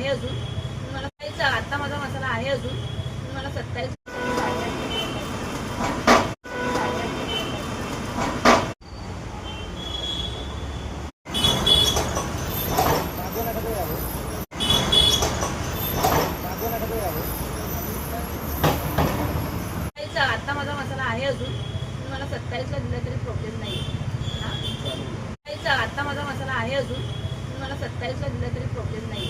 अजून मला खायचा आता माझा मसाला आहे अजून मला 27 आता माझा मसाला आहे अजून मला 27 ला दिला तरी प्रॉब्लेम नाही आता माझा मसाला आहे अजून मला 27 ला दिला तरी प्रॉब्लेम नाही